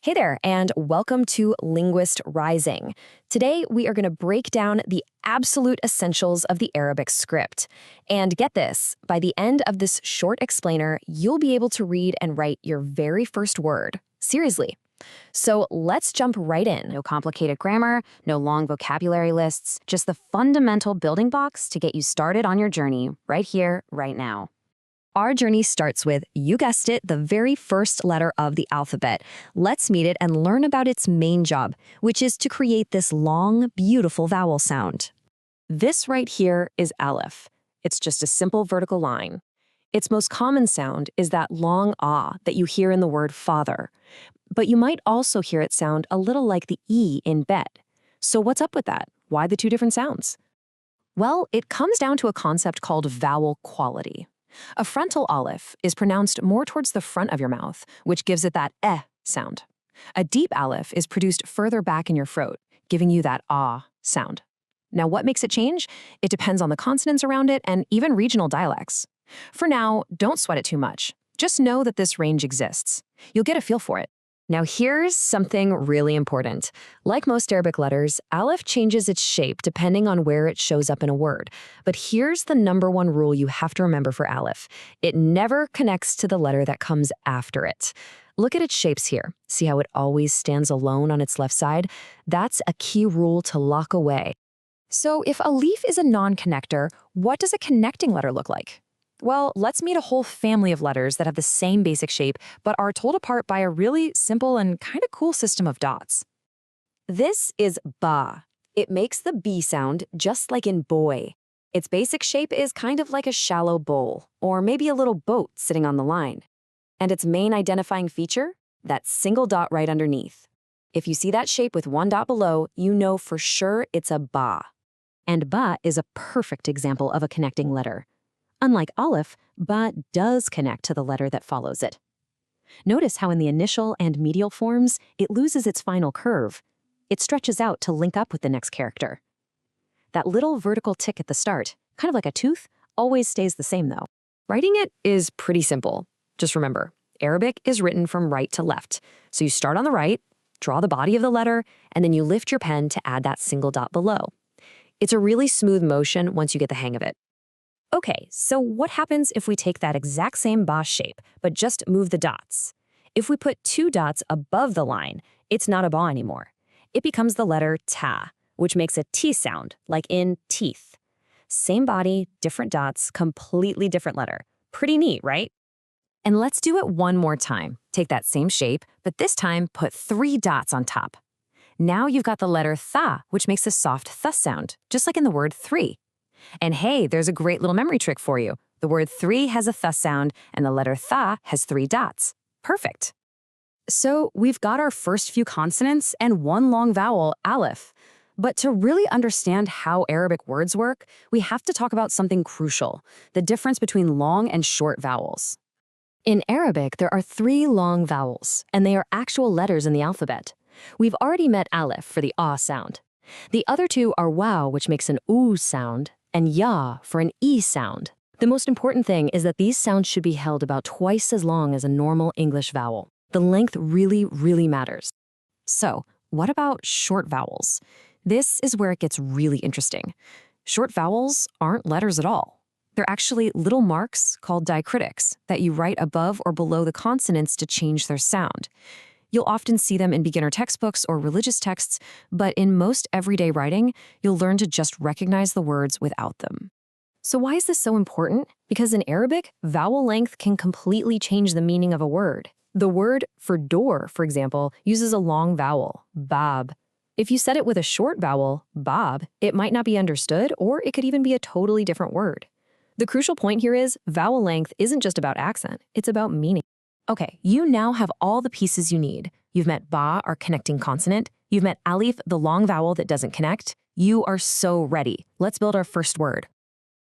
Hey there, and welcome to Linguist Rising. Today, we are going to break down the absolute essentials of the Arabic script. And get this, by the end of this short explainer, you'll be able to read and write your very first word. Seriously. So let's jump right in. No complicated grammar, no long vocabulary lists, just the fundamental building blocks to get you started on your journey right here, right now. Our journey starts with, you guessed it, the very first letter of the alphabet. Let's meet it and learn about its main job, which is to create this long, beautiful vowel sound. This right here is Aleph. It's just a simple vertical line. Its most common sound is that long ah that you hear in the word father. But you might also hear it sound a little like the E in bed. So what's up with that? Why the two different sounds? Well, it comes down to a concept called vowel quality. A frontal aleph is pronounced more towards the front of your mouth, which gives it that eh sound. A deep aleph is produced further back in your throat, giving you that ah sound. Now, what makes it change? It depends on the consonants around it and even regional dialects. For now, don't sweat it too much. Just know that this range exists. You'll get a feel for it. Now, here's something really important. Like most Arabic letters, Aleph changes its shape depending on where it shows up in a word. But here's the number one rule you have to remember for Aleph. It never connects to the letter that comes after it. Look at its shapes here. See how it always stands alone on its left side? That's a key rule to lock away. So if Alif is a non-connector, what does a connecting letter look like? Well, let's meet a whole family of letters that have the same basic shape, but are told apart by a really simple and kind of cool system of dots. This is Ba. It makes the B sound just like in boy. Its basic shape is kind of like a shallow bowl, or maybe a little boat sitting on the line. And its main identifying feature? That single dot right underneath. If you see that shape with one dot below, you know for sure it's a Ba. And Ba is a perfect example of a connecting letter. Unlike Aleph, Ba does connect to the letter that follows it. Notice how in the initial and medial forms, it loses its final curve. It stretches out to link up with the next character. That little vertical tick at the start, kind of like a tooth, always stays the same though. Writing it is pretty simple. Just remember, Arabic is written from right to left. So you start on the right, draw the body of the letter, and then you lift your pen to add that single dot below. It's a really smooth motion once you get the hang of it. Okay, so what happens if we take that exact same Ba shape, but just move the dots? If we put two dots above the line, it's not a Ba anymore. It becomes the letter Ta, which makes a T sound, like in teeth. Same body, different dots, completely different letter. Pretty neat, right? And let's do it one more time. Take that same shape, but this time put three dots on top. Now you've got the letter Tha, which makes a soft th sound, just like in the word three. And hey, there's a great little memory trick for you. The word three has a th sound, and the letter tha has three dots. Perfect. So we've got our first few consonants and one long vowel, Aleph. But to really understand how Arabic words work, we have to talk about something crucial, the difference between long and short vowels. In Arabic, there are three long vowels, and they are actual letters in the alphabet. We've already met Aleph for the ah sound. The other two are waw, which makes an oo sound, and ya for an E sound. The most important thing is that these sounds should be held about twice as long as a normal English vowel. The length really, really matters. So, what about short vowels? This is where it gets really interesting. Short vowels aren't letters at all. They're actually little marks called diacritics that you write above or below the consonants to change their sound. You'll often see them in beginner textbooks or religious texts, but in most everyday writing, you'll learn to just recognize the words without them. So why is this so important? Because in Arabic, vowel length can completely change the meaning of a word. The word for door, for example, uses a long vowel, bab. If you said it with a short vowel, bab, it might not be understood, or it could even be a totally different word. The crucial point here is vowel length isn't just about accent, it's about meaning. Okay, you now have all the pieces you need. You've met Ba, our connecting consonant. You've met Alif, the long vowel that doesn't connect. You are so ready. Let's build our first word.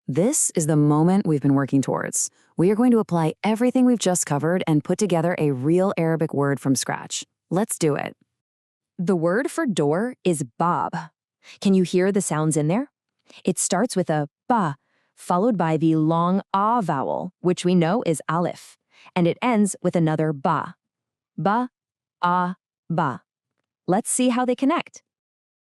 This is the moment we've been working towards. We are going to apply everything we've just covered and put together a real Arabic word from scratch. Let's do it. The word for door is bab. Can you hear the sounds in there? It starts with a ba, followed by the long ah vowel, which we know is Alif. And it ends with another ba. Ba, ah, ba. Let's see how they connect.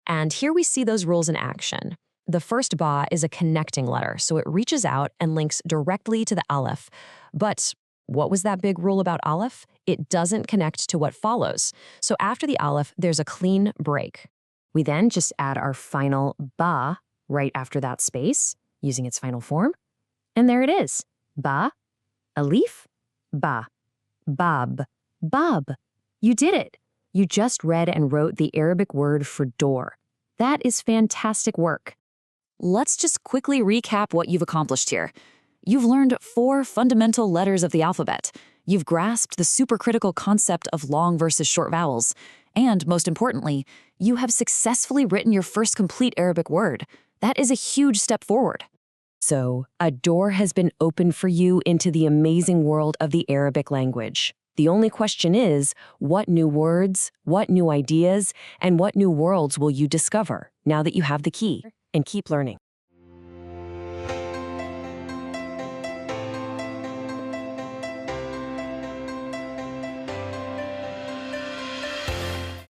And here we see those rules in action. The first ba is a connecting letter, so it reaches out and links directly to the Alif. But what was that big rule about Alif? It doesn't connect to what follows. So after the Alif, there's a clean break. We then just add our final ba right after that space, using its final form. And there it is. Ba, Alif, ba, bab, bab. You did it. You just read and wrote the Arabic word for door. That is fantastic work. Let's just quickly recap what you've accomplished here. You've learned 4 fundamental letters of the alphabet. You've grasped the supercritical concept of long versus short vowels. And most importantly, you have successfully written your first complete Arabic word. That is a huge step forward. So, a door has been opened for you into the amazing world of the Arabic language. The only question is, what new words, what new ideas, and what new worlds will you discover now that you have the key? And keep learning.